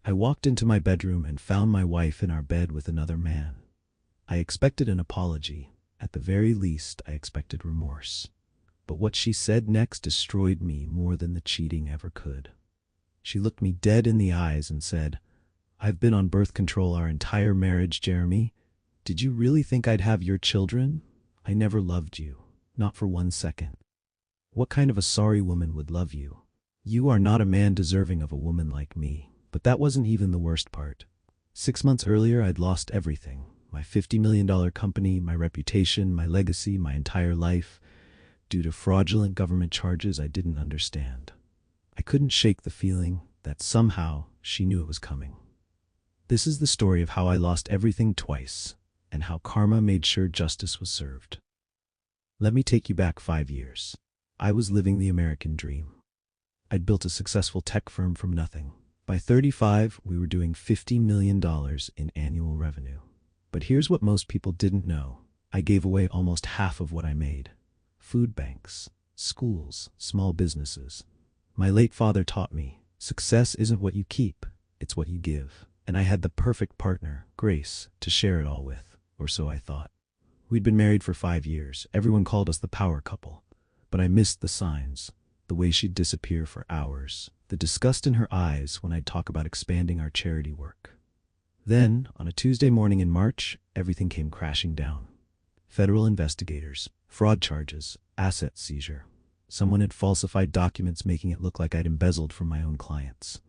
I walked into my bedroom and found my wife in our bed with another man. I expected an apology. At the very least, I expected remorse. But what she said next destroyed me more than the cheating ever could. She looked me dead in the eyes and said, "I've been on birth control our entire marriage, Jeremy. Did you really think I'd have your children? I never loved you, not for 1 second. What kind of a sorry woman would love you? You are not a man deserving of a woman like me." But that wasn't even the worst part. 6 months earlier, I'd lost everything. My $50 million company, my reputation, my legacy, my entire life, due to fraudulent government charges I didn't understand. I couldn't shake the feeling that somehow she knew it was coming. This is the story of how I lost everything twice, and how karma made sure justice was served. Let me take you back 5 years. I was living the American dream. I'd built a successful tech firm from nothing. By 35, we were doing $50 million in annual revenue. But here's what most people didn't know. I gave away almost half of what I made. Food banks, schools, small businesses. My late father taught me, success isn't what you keep, it's what you give. And I had the perfect partner, Grace, to share it all with, or so I thought. We'd been married for 5 years. Everyone called us the power couple. But I missed the signs, the way she'd disappear for hours, the disgust in her eyes when I'd talk about expanding our charity work. Then, on a Tuesday morning in March, everything came crashing down. Federal investigators, fraud charges, asset seizure. Someone had falsified documents making it look like I'd embezzled from my own clients.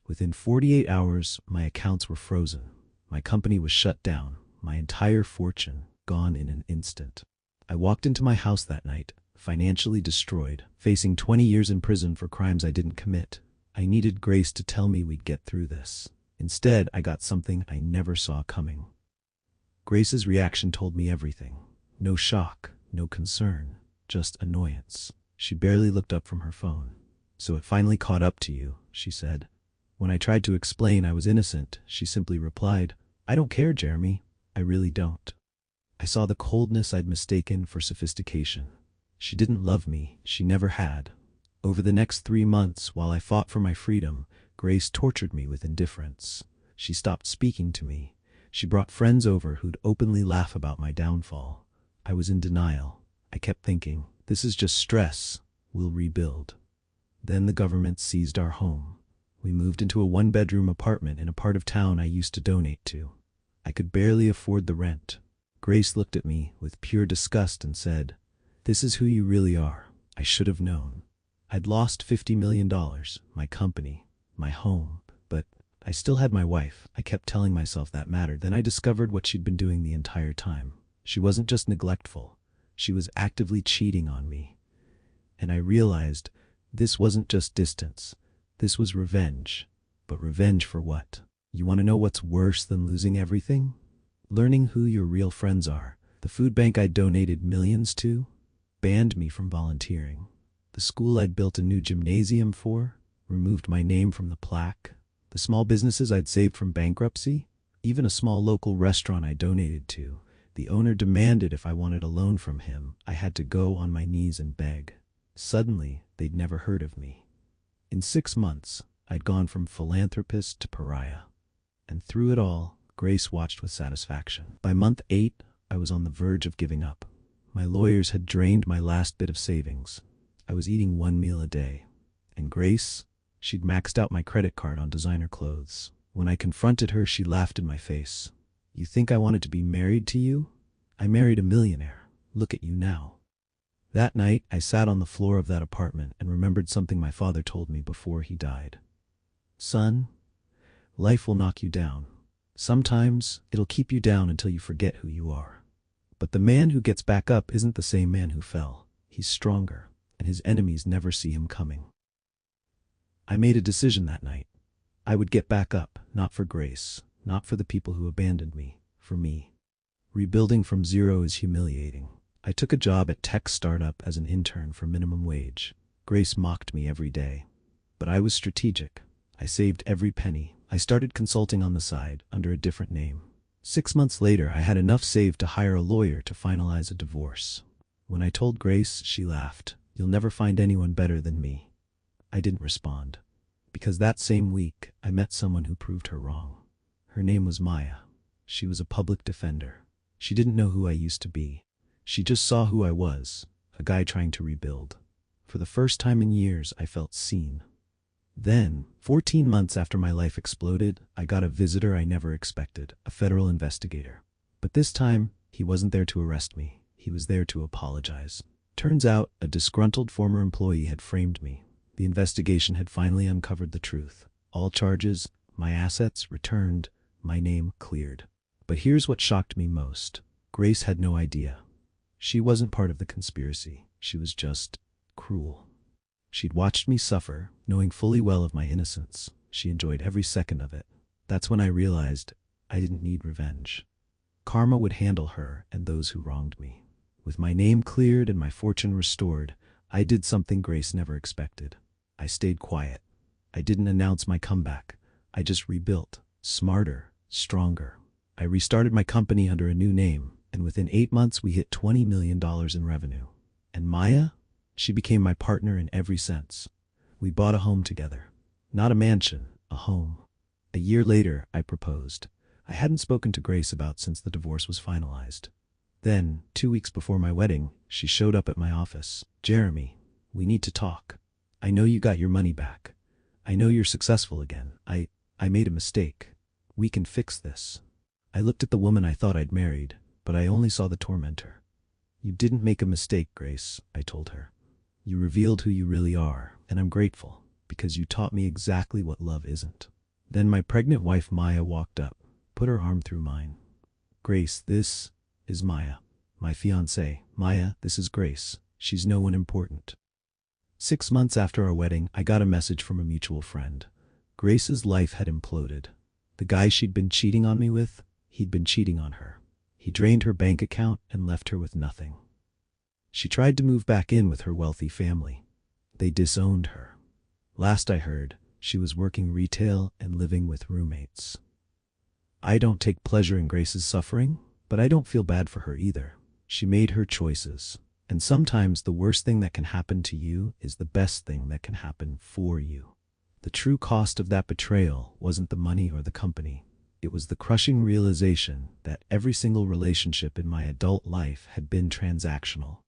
Within 48 hours, my accounts were frozen. My company was shut down, my entire fortune gone in an instant. I walked into my house that night, financially destroyed, facing 20 years in prison for crimes I didn't commit. I needed Grace to tell me we'd get through this. Instead, I got something I never saw coming. Grace's reaction told me everything. No shock, no concern, just annoyance. She barely looked up from her phone. "So it finally caught up to you," she said. When I tried to explain I was innocent, she simply replied, "I don't care, Jeremy. I really don't." I saw the coldness I'd mistaken for sophistication. She didn't love me. She never had. Over the next 3 months, while I fought for my freedom, Grace tortured me with indifference. She stopped speaking to me. She brought friends over who'd openly laugh about my downfall. I was in denial. I kept thinking, this is just stress. We'll rebuild. Then the government seized our home. We moved into a 1-bedroom apartment in a part of town I used to donate to. I could barely afford the rent. Grace looked at me with pure disgust and said, "This is who you really are. I should have known." I'd lost $50 million, my company, my home, but I still had my wife. I kept telling myself that mattered. Then I discovered what she'd been doing the entire time. She wasn't just neglectful. She was actively cheating on me. And I realized this wasn't just distance. This was revenge. But revenge for what? You want to know what's worse than losing everything? Learning who your real friends are. The food bank I donated millions to banned me from volunteering. The school I'd built a new gymnasium for removed my name from the plaque. The small businesses I'd saved from bankruptcy, even a small local restaurant I donated to, the owner demanded if I wanted a loan from him, I had to go on my knees and beg. Suddenly, they'd never heard of me. In 6 months, I'd gone from philanthropist to pariah. And through it all, Grace watched with satisfaction. By month 8, I was on the verge of giving up. My lawyers had drained my last bit of savings. I was eating 1 meal a day. And Grace, she'd maxed out my credit card on designer clothes. When I confronted her, she laughed in my face. "You think I wanted to be married to you? I married a millionaire. Look at you now." That night, I sat on the floor of that apartment and remembered something my father told me before he died. "Son, life will knock you down. Sometimes it'll keep you down until you forget who you are. But the man who gets back up isn't the same man who fell. He's stronger, and his enemies never see him coming." I made a decision that night. I would get back up, not for Grace, not for the people who abandoned me, for me. Rebuilding from zero is humiliating. I took a job at tech startup as an intern for minimum wage. Grace mocked me every day. But I was strategic. I saved every penny. I started consulting on the side, under a different name. 6 months later, I had enough saved to hire a lawyer to finalize a divorce. When I told Grace, she laughed. "You'll never find anyone better than me." I didn't respond. Because that same week, I met someone who proved her wrong. Her name was Maya. She was a public defender. She didn't know who I used to be. She just saw who I was, a guy trying to rebuild. For the first time in years, I felt seen. Then, 14 months after my life exploded, I got a visitor I never expected, a federal investigator. But this time, he wasn't there to arrest me. He was there to apologize. Turns out, a disgruntled former employee had framed me. The investigation had finally uncovered the truth. All charges, my assets returned, my name cleared. But here's what shocked me most. Grace had no idea. She wasn't part of the conspiracy. She was just cruel. She'd watched me suffer, knowing fully well of my innocence. She enjoyed every second of it. That's when I realized I didn't need revenge. Karma would handle her and those who wronged me. With my name cleared and my fortune restored, I did something Grace never expected. I stayed quiet. I didn't announce my comeback. I just rebuilt, smarter, stronger. I restarted my company under a new name, and within 8 months we hit $20 million in revenue. And Maya? She became my partner in every sense. We bought a home together. Not a mansion, a home. A year later, I proposed. I hadn't spoken to Grace about since the divorce was finalized. Then, 2 weeks before my wedding, she showed up at my office. "Jeremy, we need to talk. I know you got your money back. I know you're successful again. I made a mistake. We can fix this." I looked at the woman I thought I'd married, but I only saw the tormentor. "You didn't make a mistake, Grace," I told her. "You revealed who you really are, and I'm grateful, because you taught me exactly what love isn't." Then my pregnant wife Maya walked up, put her arm through mine. "Grace, this is Maya, my fiancée. Maya, this is Grace. She's no one important." 6 months after our wedding, I got a message from a mutual friend. Grace's life had imploded. The guy she'd been cheating on me with, he'd been cheating on her. He drained her bank account and left her with nothing. She tried to move back in with her wealthy family. They disowned her. Last I heard, she was working retail and living with roommates. I don't take pleasure in Grace's suffering, but I don't feel bad for her either. She made her choices. And sometimes the worst thing that can happen to you is the best thing that can happen for you. The true cost of that betrayal wasn't the money or the company. It was the crushing realization that every single relationship in my adult life had been transactional.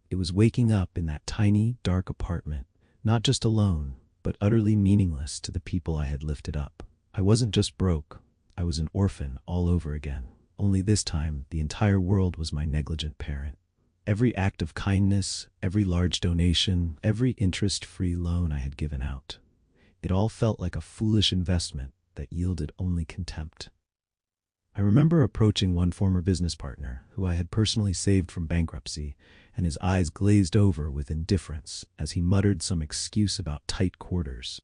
It was waking up in that tiny, dark apartment, not just alone, but utterly meaningless to the people I had lifted up. I wasn't just broke. I was an orphan all over again. Only this time, the entire world was my negligent parent. Every act of kindness, every large donation, every interest-free loan I had given out. It all felt like a foolish investment that yielded only contempt. I remember approaching one former business partner who I had personally saved from bankruptcy, and his eyes glazed over with indifference as he muttered some excuse about tight quarters.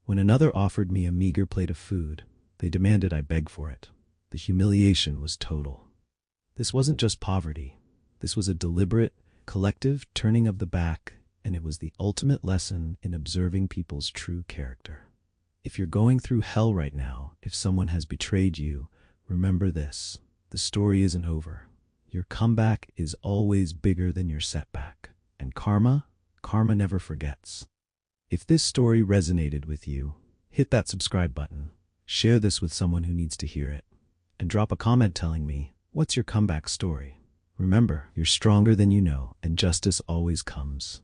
When another offered me a meager plate of food, they demanded I beg for it. The humiliation was total. This wasn't just poverty. This was a deliberate, collective turning of the back, and it was the ultimate lesson in observing people's true character. If you're going through hell right now, if someone has betrayed you, remember this: the story isn't over. Your comeback is always bigger than your setback. And karma never forgets. If this story resonated with you, hit that subscribe button, share this with someone who needs to hear it, and drop a comment telling me, what's your comeback story? Remember, you're stronger than you know, and justice always comes.